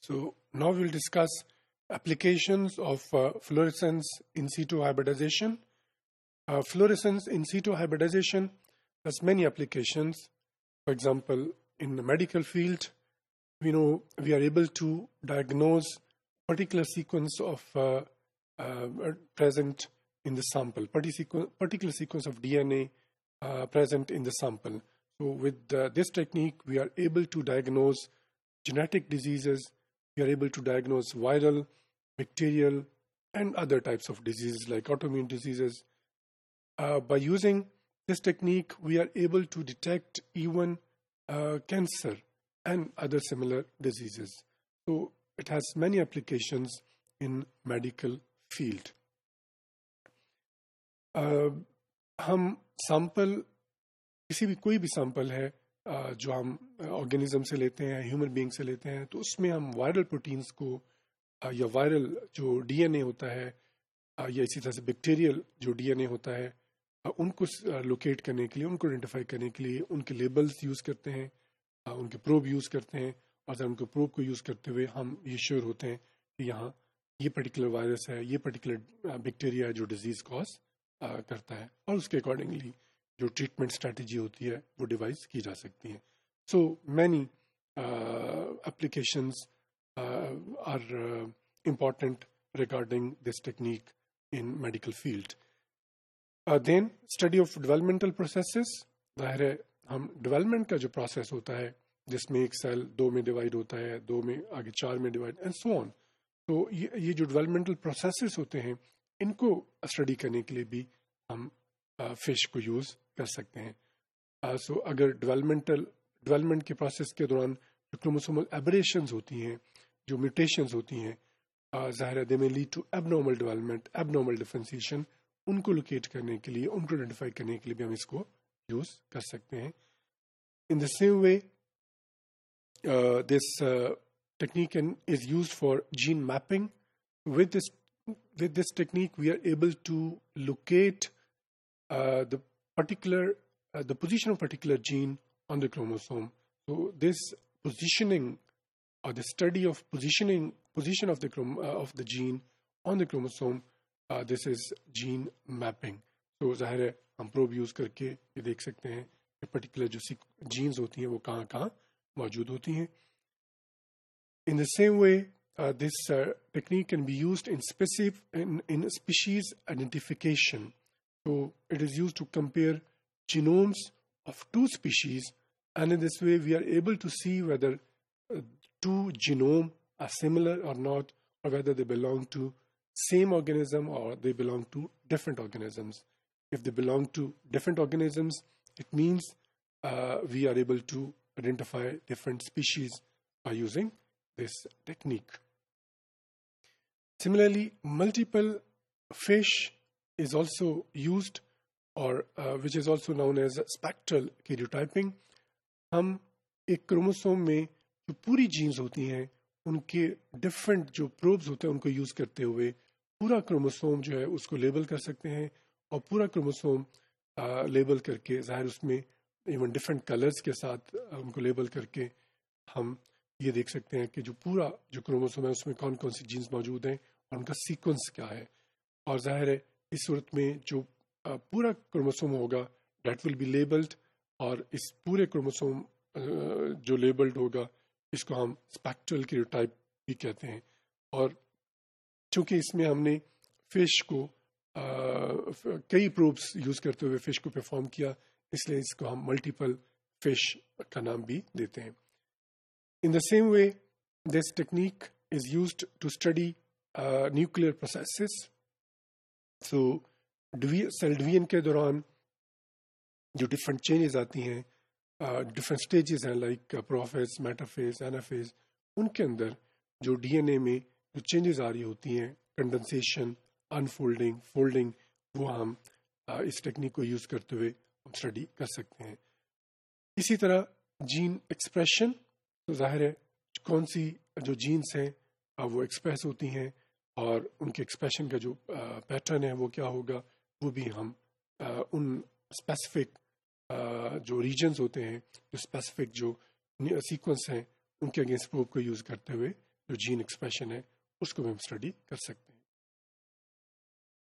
So now we'll discuss applications of fluorescence in situ hybridization. Fluorescence in situ hybridization has many applications. For example, in the medical field, we know we are able to diagnose particular sequence of present in the sample, particular sequence of DNA present in the sample. So with this technique, we are able to diagnose genetic diseases. We are able to diagnose viral, bacterial, and other types of diseases like autoimmune diseases. By using this technique, we are able to detect even cancer and other similar diseases. So it has many applications in medical field. ہم sample کسی بھی کوئی بھی sample ہے جو ہم organism سے لیتے ہیں، ہیومن بینگ سے لیتے ہیں، تو اس میں ہم وائرل پروٹینز کو یا وائرل جو ڈی این اے ہوتا ہے یا اسی طرح سے بیکٹیریل جو ڈی این اے ہوتا ہے ان کو لوکیٹ کرنے کے لیے، ان کو آئیڈینٹیفائی کرنے کے لیے ان کے لیبلز یوز کرتے ہیں، ان کے پروب یوز کرتے ہیں، اور ان کے پروب کو یوز کرتے ہوئے ہم یہ شیور ہوتے ہیں کہ یہاں یہ پرٹیکولر وائرس ہے، یہ پرٹیکولر بیکٹیریا ہے جو ڈیزیز کاز کرتا ہے، اور اس کے اکارڈنگلی جو ٹریٹمنٹ اسٹریٹجی ہوتی ہے وہ ڈیوائز کی جا سکتی ہیں. So many applications are important regarding this technique in medical field. Then study of developmental processes. ظاہر ہے ہم ڈیولپمنٹ کا جو پروسیس ہوتا ہے جس میں ایک سیل 2 میں ڈیوائڈ ہوتا ہے، 2 میں آگے 4 میں ڈیوائڈ اینڈ سو آن. تو یہ جو ڈیولپمنٹل پروسیسز ہوتے ہیں ان کو اسٹڈی کرنے کے لیے بھی ہم فش کو یوز کر سکتے ہیں. سو اگر ڈیولپمنٹ کے پروسیس کے دوران جو کروموسومل ایبریشنز ہوتی ہیں، جو میوٹیشنز ہوتی ہیں، ظاہر ہے دے میں lead to abnormal development, abnormal differentiation, ان کو لوکیٹ کرنے کے لیے، ان کو آئیڈینٹیفائی کرنے کے لیے بھی ہم اس کو یوز کر سکتے ہیں. In the same way this technique is used for gene mapping. With this technique, we are able to locate the position of particular gene on the chromosome. So this positioning or the study of position of the gene on the chromosome, this is gene mapping. So ظاہر ہے ہم probe use کر کے یہ دیکھ سکتے ہیں کہ پرٹیکولر جو جینز ہوتی ہیں وہ کہاں کہاں موجود ہوتی ہیں. In the same way, this technique can be used in species identification. So it is used to compare genomes of 2 species, and in this way we are able to see whether 2 genomes are similar or not, or whether they belong to same organism or they belong to different organisms. If they belong to different organisms, it means we are able to identify different species by using this technique. Similarly, multiple fish is also used, or which is also known as spectral karyotyping. ہم ایک chromosome میں جو پوری jeans ہوتی ہیں ان کے different جو probes ہوتے ہیں ان کو یوز کرتے ہوئے پورا کروموسوم جو ہے اس کو لیبل کر سکتے ہیں، اور پورا کروموسوم لیبل کر کے ظاہر اس میں ایون ڈفرینٹ کلرز کے ساتھ ان کو لیبل کر کے ہم یہ دیکھ سکتے ہیں کہ جو پورا جو کروموسوم ہے اس میں کون کون سی جینز موجود ہیں اور ان کا سیکوینس کیا ہے. اور ظاہر ہے اس صورت میں جو پورا کروموسوم ہوگا دیٹ ول بی لیبلڈ، اور اس پورے کروموسوم جو لیبلڈ ہوگا اس کو ہم اسپیکٹرل کیریوٹائپ بھی کہتے ہیں. اور چونکہ اس میں ہم نے فش کو کئی پروبس یوز کرتے ہوئے فش کو پرفارم کیا، اس لیے اس کو ہم ملٹیپل فش کا نام بھی دیتے ہیں. In the same way, this technique is used to study nuclear processes. So, cell division کے دوران جو different changes آتی ہیں، different stages ہیں like prophase, metaphase, anaphase، ان کے اندر جو ڈی این اے میں جو چینجز آ رہی ہوتی ہیں، کنڈنسیشن، انفولڈنگ، فولڈنگ، وہ ہم اس ٹیکنیک کو یوز کرتے ہوئے ہم اسٹڈی کر سکتے ہیں. اسی طرح جین ایکسپریشن، تو ظاہر ہے کون سی جو جینس ہیں وہ ایکسپریس ہوتی ہیں اور ان کے ایکسپریشن کا جو پیٹرن ہے وہ کیا ہوگا، وہ بھی ہم ان اسپیسیفک جو ریجنز ہوتے ہیں، جو اسپیسیفک جو سیکوینس ہیں ان کے اگینسٹ پروب کو یوز کرتے ہوئے جو جین ایکسپریشن ہے اس کو بھی ہم اسٹڈی کر سکتے ہیں.